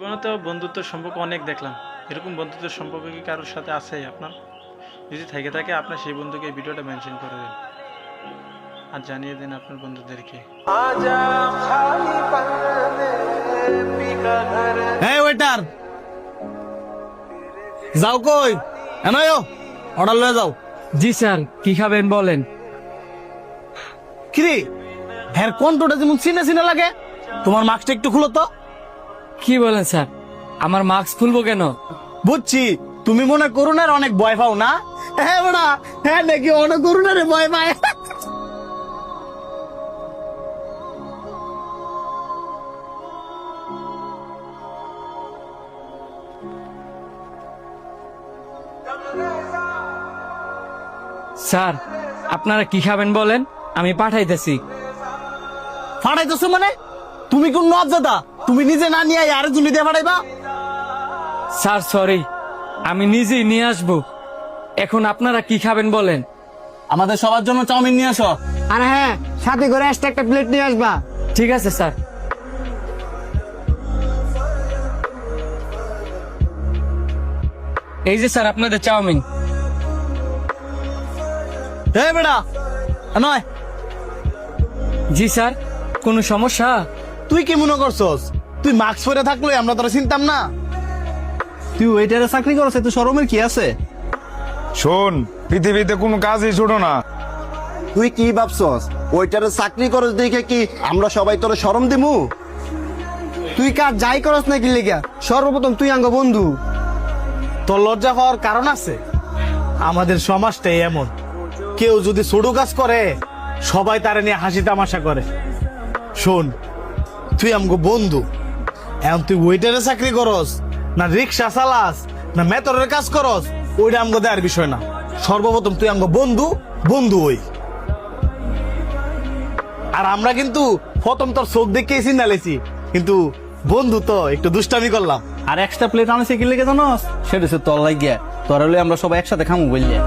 জীবনে তো বন্ধুত্বের সম্পর্ক অনেক দেখলাম, এরকম বন্ধুত্বের সম্পর্ক কি কারোর সাথে আছে আপনার? যদি থেকে থাকে আপনার সেই বন্ধুকে এই ভিডিওটা মেনশন করে দিন আর জানিয়ে দিন আপনার বন্ধুদেরকে। হ্যাঁ ওয়েটার, যাও কই এনায়ো অর্ডার লয়ে যাও। জি স্যার, কি খাবেন বলেন। কিরে হ্যাঁ কন্ট্রোটা যেমন চিনে চিনে লাগে, তোমার মাস্কটা একটু খুলো তো। কি বলেন স্যার, আমার মাস্ক খুলবো কেন? বুঝছি তুমি মনে করুণার অনেক ভয় পাও না। হ্যাঁ বড়া, হ্যাঁ নাকি অনেক করুণারে ভয় পায়। স্যার আপনারা কি খাবেন বলেন, আমি পাঠাইতেছি। ফাটাইতেছো মানে? তুমি কোন নবজাদা? তুমি নিজে না নিয়ে আরেকজন দিয়ে ফাটাইবা? স্যার সরি, আমি নিজেই নিয়ে আসবো। এখন আপনারা কি খাবেন বলেন। আমাদের সবার জন্য চাউমিন নিয়ে আসো। আর হ্যাঁ, সাথে করে এক্সট্রা একটা প্লেট নিয়ে আসবা। ঠিক আছে স্যার। এই যে স্যার আপনাদের চাউমিন। হ্যাঁ বেটা নয়। জি স্যার, কোনো সমস্যা? তুই কি মনে করছস তুই মাস্ক পরে থাকলে আমরা তোরা চিনতাম না? তুই ওয়েটারে চাকরি করছ, তো শরমের কি আছে? শোন, পৃথিবীতে কোনো কাজই ছোট না। তুই কি ভাবছস ওইটারে চাকরি করস দেখে কি আমরা সবাই তোরে শরম দিমু? তুই কাজ যাই করস না কি লেগা, সর্বপ্রথম তুই আঙ্গ বন্ধু। তোর লজ্জা হওয়ার কারণ আছে। আমাদের সমাজটাই এমন, কেউ যদি ছোট কাজ করে সবাই তারে নিয়ে হাসি তামাশা করে। শোন, তুই আমগো বন্ধু, এখন তুই ওয়েটারে চাকরি করস না রিক্সা চালাস না মেতরের কাজ করস, ওইটা আমগো দেওয়ার বিষয় না। সর্বপ্রথম তুই আমগো বন্ধু, বন্ধু ওই। আর আমরা কিন্তু প্রথম তোর চোখ দেখেই চিনালেছি, কিন্তু বন্ধু তো একটু দুষ্টামি করলাম। আর এক্সট্রা প্লেট আনছে কি লেগে জানোস? সেটা হচ্ছে তোর লাগিয়া, তোর হলে আমরা সবাই একসাথে খামু বললে।